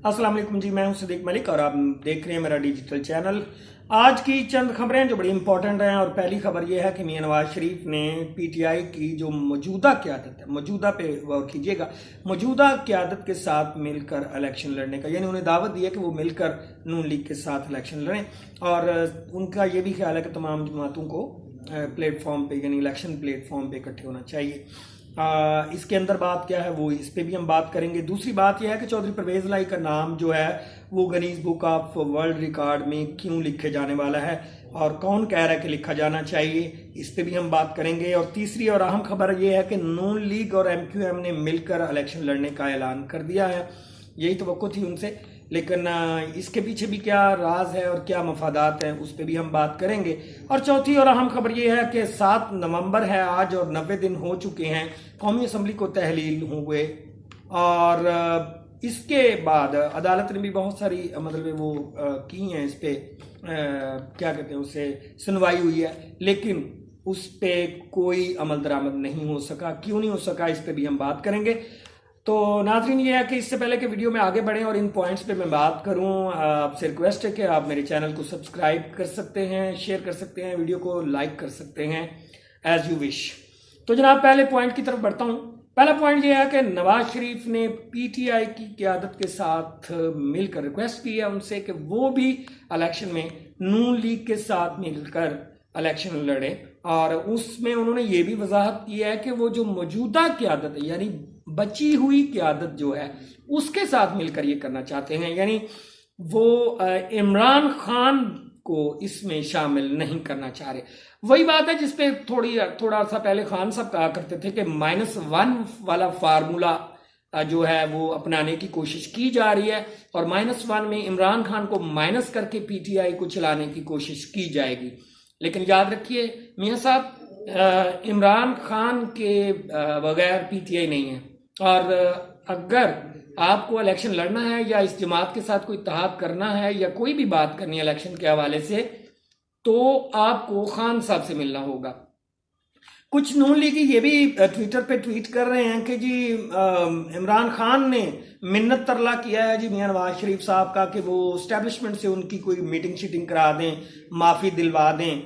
अस्सलाम वालेकुम जी, मैं हूं सिद्दीक मलिक और आप देख रहे हैं मेरा डिजिटल चैनल। आज की चंद खबरें जो बड़ी इंपॉर्टेंट हैं, और पहली खबर यह है कि मियां नवाज शरीफ ने पीटीआई की जो मौजूदा क़यादत है, मौजूदा पे गौर कीजिएगा, मौजूदा क़यादत के साथ मिलकर इलेक्शन लड़ने का, यानी उन्हें दावत दी है कि वो मिलकर नून लीग के साथ इलेक्शन लड़ें। और उनका ये भी ख्याल है कि तमाम जमातों को प्लेटफॉर्म पे, यानी इलेक्शन प्लेटफॉर्म पे इकट्ठे होना चाहिए। इसके अंदर बात क्या है वो इस पे भी हम बात करेंगे। दूसरी बात यह है कि चौधरी परवेज लाई का नाम जो है वो Guinness book of world record में क्यों लिखे जाने वाला है और कौन कह रहा है कि लिखा जाना चाहिए, इस पे भी हम बात करेंगे। और तीसरी और अहम खबर यह है कि नून लीग और एमक्यूएम ने मिलकर इलेक्शन लड़ने का ऐलान कर दिया है। यही तवक्को थी उनसे, लेकिन इसके पीछे भी क्या राज है और क्या मफादात हैं उस पर भी हम बात करेंगे। और चौथी और अहम खबर यह है कि 7 नवंबर है आज और 90 दिन हो चुके हैं कौमी असम्बली को तहलील हुए। और इसके बाद अदालत ने भी बहुत सारी मतलब वो की हैं, इस पे क्या कहते हैं उसे, सुनवाई हुई है, लेकिन उस पर कोई अमल दरामद नहीं हो सका। क्यों नहीं हो सका, इस पर भी हम बात करेंगे। तो नाज़रीन, ये है कि इससे पहले कि वीडियो में आगे बढ़ें और इन पॉइंट्स पे मैं बात करूं, आपसे रिक्वेस्ट है कि आप मेरे चैनल को सब्सक्राइब कर सकते हैं, शेयर कर सकते हैं, वीडियो को लाइक कर सकते हैं, एज यू विश। तो जनाब, पहले पॉइंट की तरफ बढ़ता हूं। पहला पॉइंट यह है कि नवाज शरीफ ने पीटीआई की क़यादत के साथ मिलकर रिक्वेस्ट की है उनसे कि वो भी इलेक्शन में नून लीग के साथ मिलकर इलेक्शन लड़े। और उसमें उन्होंने ये भी वजाहत की है कि वो जो मौजूदा क़यादत है, यानी बची हुई क़यादत जो है, उसके साथ मिलकर ये करना चाहते हैं, यानी वो इमरान खान को इसमें शामिल नहीं करना चाह रहे। वही बात है जिसपे थोड़ा सा पहले खान साहब कहा करते थे कि -1 वाला फार्मूला जो है वो अपनाने की कोशिश की जा रही है और -1 में इमरान खान को माइनस करके पीटीआई को चलाने की कोशिश की जाएगी। लेकिन याद रखिए मियां साहब, इमरान खान के बगैर पीटीआई नहीं है। और अगर आपको इलेक्शन लड़ना है या इस जमात के साथ कोई इत्तेहाद करना है या कोई भी बात करनी है इलेक्शन के हवाले से, तो आपको खान साहब से मिलना होगा। कुछ नून लीगी ये भी ट्विटर पे ट्वीट कर रहे हैं कि जी इमरान खान ने मिन्नत तरला किया है जी मियां नवाज शरीफ साहब का कि वो एस्टेब्लिशमेंट से उनकी कोई मीटिंग शीटिंग करा दें, माफ़ी दिलवा दें।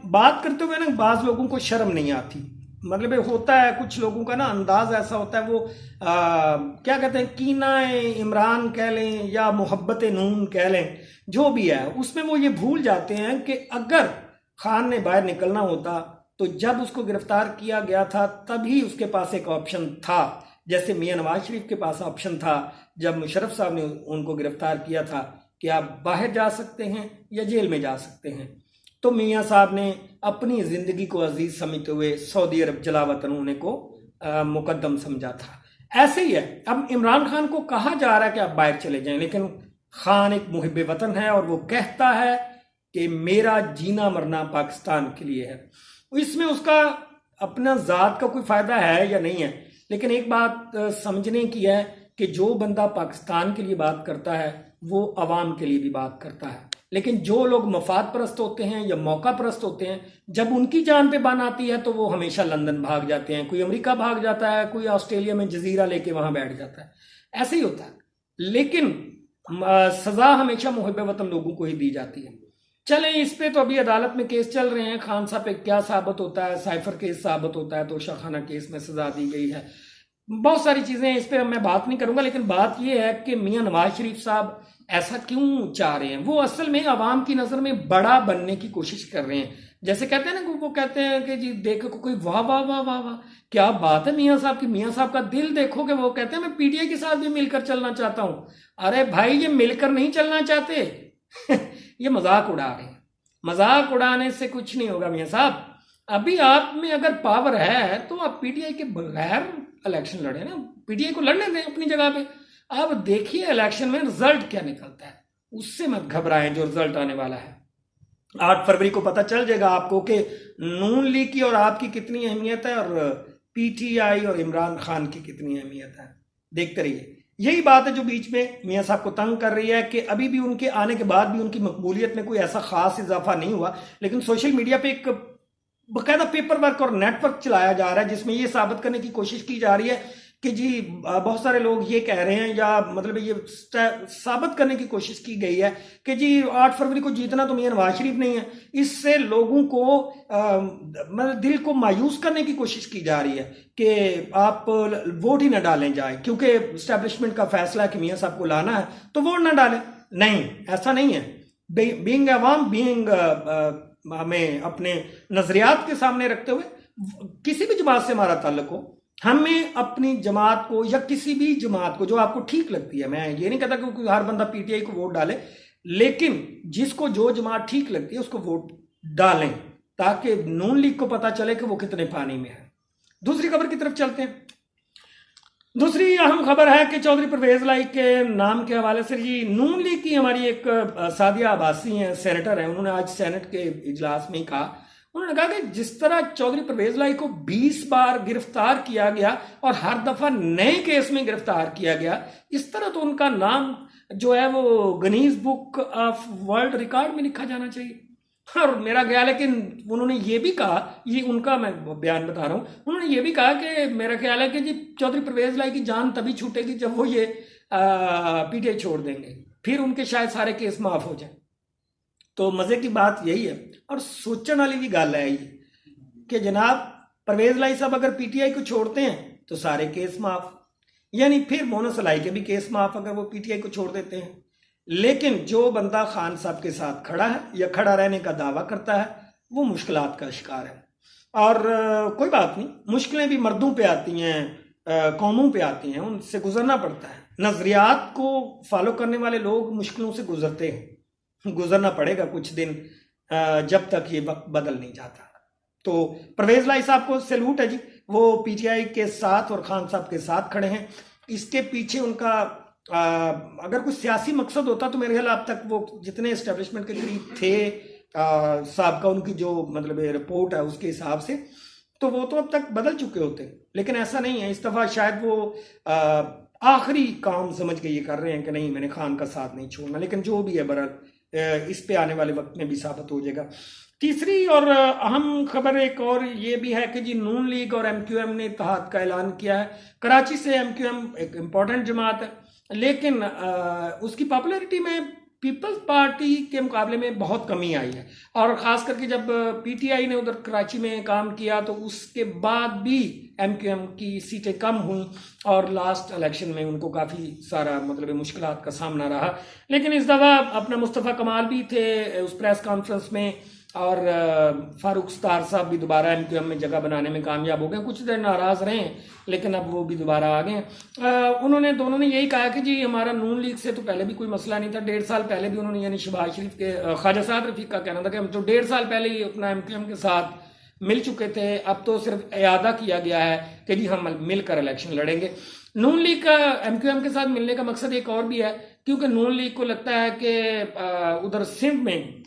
बात करते हुए ना बाज़ लोगों को शर्म नहीं आती। मतलब होता है कुछ लोगों का ना अंदाज ऐसा होता है, वो क्या कहते हैं, कीना इमरान कह लें या मोहब्बत नून कह लें, जो भी है उसमें वो ये भूल जाते हैं कि अगर खान ने बाहर निकलना होता तो जब उसको गिरफ्तार किया गया था तभी उसके पास एक ऑप्शन था, जैसे मियां नवाज शरीफ के पास ऑप्शन था जब मुशर्रफ साहब ने उनको गिरफ्तार किया था कि आप बाहर जा सकते हैं या जेल में जा सकते हैं। तो मियां साहब ने अपनी जिंदगी को अजीज समझते हुए सऊदी अरब जलावतन होने को मुकद्दम समझा था। ऐसे ही है, अब इमरान खान को कहा जा रहा है कि आप बाहर चले जाएं, लेकिन खान एक मुहिब्बे वतन है और वो कहता है कि मेरा जीना मरना पाकिस्तान के लिए है। इसमें उसका अपना जात का कोई फायदा है या नहीं है, लेकिन एक बात समझने की है कि जो बंदा पाकिस्तान के लिए बात करता है वो अवाम के लिए भी बात करता है। लेकिन जो लोग मफाद परस्त होते हैं या मौका परस्त होते हैं, जब उनकी जान पे बान आती है तो वो हमेशा लंदन भाग जाते हैं, कोई अमेरिका भाग जाता है, कोई ऑस्ट्रेलिया में जजीरा लेके वहां बैठ जाता है, ऐसे ही होता है। लेकिन सजा हमेशा मुहिब्बे वतन लोगों को ही दी जाती है। चलें, इस पे तो अभी अदालत में केस चल रहे हैं, खान साहब पे क्या साबित होता है, साइफर केस साबित होता है, तो शाखाना केस में सजा दी गई है, बहुत सारी चीजें, इस पे मैं बात नहीं करूंगा। लेकिन बात यह है कि मियां नवाज शरीफ साहब ऐसा क्यों चाह रहे हैं। वो असल में अवाम की नजर में बड़ा बनने की कोशिश कर रहे हैं। जैसे कहते हैं ना, वो कहते हैं कि जी देखो कोई वाह वाह वाह वाह वाह, क्या बात है मियां साहब की, मियां साहब का दिल देखो कि वो कहते हैं मैं पीटीआई के साथ भी मिलकर चलना चाहता हूं। अरे भाई, ये मिलकर नहीं चलना चाहते ये मजाक उड़ा रहे हैं। मजाक उड़ाने से कुछ नहीं होगा मियां साहब। अभी आप में अगर पावर है तो आप पीटीआई के बगैर इलेक्शन लड़े ना, पीटीआई को लड़ने दें अपनी जगह पे। अब देखिए इलेक्शन में रिजल्ट क्या निकलता है, उससे मत घबराएं जो रिजल्ट आने वाला है। 8 फरवरी को पता चल जाएगा आपको कि नून लीग की और आपकी कितनी अहमियत है और पीटीआई और इमरान खान की कितनी अहमियत है। देखते रहिए। यही बात है जो बीच में मियां साहब को तंग कर रही है कि अभी भी उनके आने के बाद भी उनकी मकबूलियत में कोई ऐसा खास इजाफा नहीं हुआ, लेकिन सोशल मीडिया पे एक बाकायदा पेपर वर्क और नेटवर्क चलाया जा रहा है जिसमें यह साबित करने की कोशिश की जा रही है कि जी बहुत सारे लोग ये कह रहे हैं या मतलब ये साबित करने की कोशिश की गई है कि जी 8 फरवरी को जीतना तो मियां नवाज शरीफ नहीं है। इससे लोगों को मतलब दिल को मायूस करने की कोशिश की जा रही है कि आप वोट ही ना डालें जाए, क्योंकि इस्टेब्लिशमेंट का फैसला है कि मियां साहब को लाना है तो वोट ना डालें। नहीं, ऐसा नहीं है। बीइंग अवाम, बीइंग हमें अपने नजरियात के सामने रखते हुए, किसी भी जमात से हमारा ताल्लुक हो, हमें अपनी जमात को या किसी भी जमात को जो आपको ठीक लगती है, मैं ये नहीं कहता कि हर बंदा पीटीआई को वोट डाले, लेकिन जिसको जो जमात ठीक लगती है उसको वोट डालें ताकि नून लीग को पता चले कि वो कितने पानी में है। दूसरी खबर की तरफ चलते हैं। दूसरी अहम खबर है कि चौधरी परवेज लाई के नाम के हवाले से जी नून लीग की हमारी एक सादिया अब्बासी हैं, सेनेटर हैं, उन्होंने आज सेनेट के इजलास में कहा, उन्होंने कहा कि जिस तरह चौधरी परवेज लाई को 20 बार गिरफ्तार किया गया और हर दफा नए केस में गिरफ्तार किया गया, इस तरह तो उनका नाम जो है वो Guinness book of world record में लिखा जाना चाहिए। और मेरा ख्याल है कि उन्होंने ये भी कहा, ये उनका मैं बयान बता रहा हूँ, उन्होंने ये भी कहा कि मेरा ख्याल है कि जी चौधरी परवेज लाई की जान तभी छूटेगी जब वो ये पीटीआई छोड़ देंगे, फिर उनके शायद सारे केस माफ हो जाए। तो मजे की बात यही है और सोचने वाली भी गल है ये कि जनाब परवेज लाई साहब अगर पीटीआई को छोड़ते हैं तो सारे केस माफ, यानी फिर मोनस लाई के भी केस माफ अगर वो पीटीआई को छोड़ देते हैं। लेकिन जो बंदा खान साहब के साथ खड़ा है या खड़ा रहने का दावा करता है वो मुश्किलात का शिकार है। और कोई बात नहीं, मुश्किलें भी मर्दों पे आती हैं, कौमों पे आती हैं, उनसे गुजरना पड़ता है। नजरियात को फॉलो करने वाले लोग मुश्किलों से गुजरते हैं, गुजरना पड़ेगा कुछ दिन जब तक ये वक्त बदल नहीं जाता। तो परवेज लाई साहब को सैल्यूट है जी, वो पीटीआई के साथ और खान साहब के साथ खड़े हैं। इसके पीछे उनका अगर कोई सियासी मकसद होता तो मेरे ख्याल अब तक वो जितने एस्टेब्लिशमेंट के करीब थे साहब का, उनकी जो मतलब रिपोर्ट है उसके हिसाब से, तो वो तो अब तक बदल चुके होते, लेकिन ऐसा नहीं है। इस दफा शायद वो आखिरी काम समझ के ये कर रहे हैं कि नहीं मैंने खान का साथ नहीं छोड़ना, लेकिन जो भी है बहरहाल इस पे आने वाले वक्त में भी साबित हो जाएगा। तीसरी और अहम खबर एक और ये भी है कि जी नून लीग और एमक्यूएम ने इत्तेहाद का ऐलान किया है। कराची से एमक्यूएम एक इम्पॉर्टेंट जमात है, लेकिन उसकी पॉपुलैरिटी में पीपल्स पार्टी के मुकाबले में बहुत कमी आई है। और ख़ास करके जब पीटीआई ने उधर कराची में काम किया तो उसके बाद भी एमक्यूएम की सीटें कम हुई और लास्ट इलेक्शन में उनको काफ़ी सारा मतलब मुश्किलात का सामना रहा। लेकिन इस दफ़ा अपना मुस्तफ़ा कमाल भी थे उस प्रेस कॉन्फ्रेंस में और फारूक सत्तार साहब भी दोबारा एमक्यूएम में जगह बनाने में कामयाब हो गए। कुछ देर नाराज़ रहे लेकिन अब वो भी दोबारा आ गए। उन्होंने दोनों ने यही कहा कि जी हमारा नून लीग से तो पहले भी कोई मसला नहीं था। 1.5 साल पहले भी उन्होंने यानी शहबाज शरीफ के ख्वाजा साद रफीक का कहना था कि हम तो 1.5 साल पहले ही अपना एमक्यूएम के साथ मिल चुके थे, अब तो सिर्फ इयादा किया गया है कि जी हम मिलकर इलेक्शन लड़ेंगे। नून लीग का एमक्यूएम के साथ मिलने का मकसद एक और भी है, क्योंकि नून लीग को लगता है कि उधर सिंध में,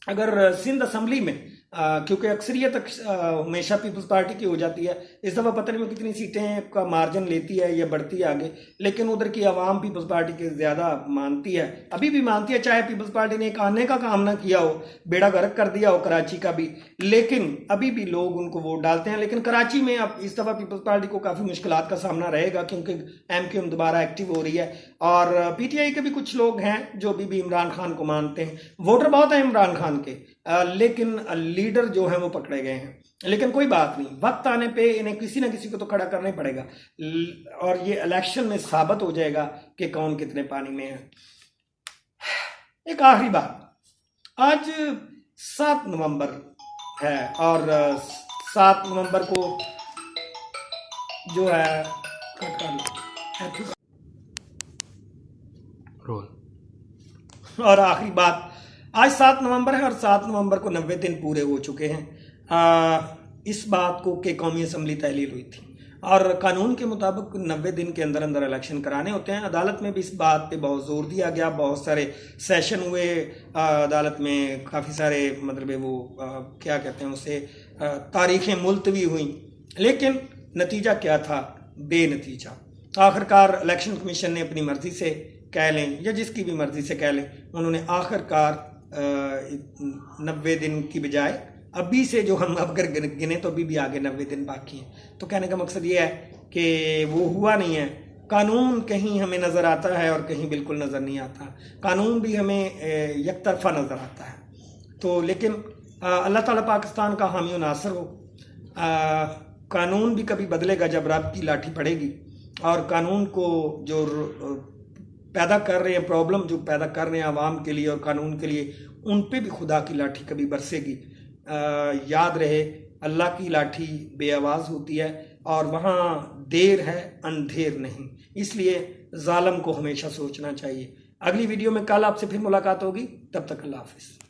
अगर सिंध असम्बली में क्योंकि अक्सरियत हमेशा पीपल्स पार्टी की हो जाती है, इस दफ़ा पता नहीं वो कितनी सीटें का मार्जिन लेती है या बढ़ती है आगे, लेकिन उधर की आवाम पीपल्स पार्टी के ज़्यादा मानती है, अभी भी मानती है, चाहे पीपल्स पार्टी ने एक आने का काम ना किया हो, बेड़ा गर्क कर दिया हो कराची का भी, लेकिन अभी भी लोग उनको वोट डालते हैं। लेकिन कराची में अब इस दफ़ा पीपल्स पार्टी को काफ़ी मुश्किलात का सामना रहेगा क्योंकि एमक्यूएम दोबारा एक्टिव हो रही है और पीटीआई के भी कुछ लोग हैं जो अभी भी इमरान खान को मानते हैं। वोटर बहुत है इमरान खान के, लेकिन लीडर जो है वो पकड़े गए हैं। लेकिन कोई बात नहीं, वक्त आने पे इन्हें किसी ना किसी को तो खड़ा करना ही पड़ेगा और ये इलेक्शन में साबित हो जाएगा कि कौन कितने पानी में है। एक आखिरी बात, आज 7 नवंबर है और 7 नवंबर को जो है कट कर लो और आखिरी बात, आज 7 नवंबर है और 7 नवंबर को 90 दिन पूरे हो चुके हैं इस बात को कि कौमी असम्बली तहलील हुई थी और कानून के मुताबिक 90 दिन के अंदर अंदर इलेक्शन कराने होते हैं। अदालत में भी इस बात पे बहुत जोर दिया गया, बहुत सारे सेशन हुए अदालत में, काफ़ी सारे मतलब वो क्या कहते हैं उसे तारीखें मुलतवी हुई, लेकिन नतीजा क्या था? बेनतीजा। आखिरकार इलेक्शन कमीशन ने अपनी मर्जी से कह लें या जिसकी भी मर्जी से कह लें, उन्होंने आखिरकार 90 दिन की बजाय अभी से जो हम अगर गिने तो अभी भी आगे 90 दिन बाकी हैं। तो कहने का मकसद ये है कि वो हुआ नहीं है। कानून कहीं हमें नज़र आता है और कहीं बिल्कुल नज़र नहीं आता। कानून भी हमें एक तरफा नज़र आता है। तो लेकिन अल्लाह ताला पाकिस्तान का हामी और नासिर हो। कानून भी कभी बदलेगा जब रब की लाठी पड़ेगी, और कानून को जो पैदा कर रहे हैं, प्रॉब्लम जो पैदा कर रहे हैं आवाम के लिए और कानून के लिए, उन पे भी खुदा की लाठी कभी बरसेगी। याद रहे, अल्लाह की लाठी बेआवाज़ होती है और वहाँ देर है अंधेर नहीं। इसलिए जालिम को हमेशा सोचना चाहिए। अगली वीडियो में कल आपसे फिर मुलाकात होगी, तब तक अल्लाह हाफिज़।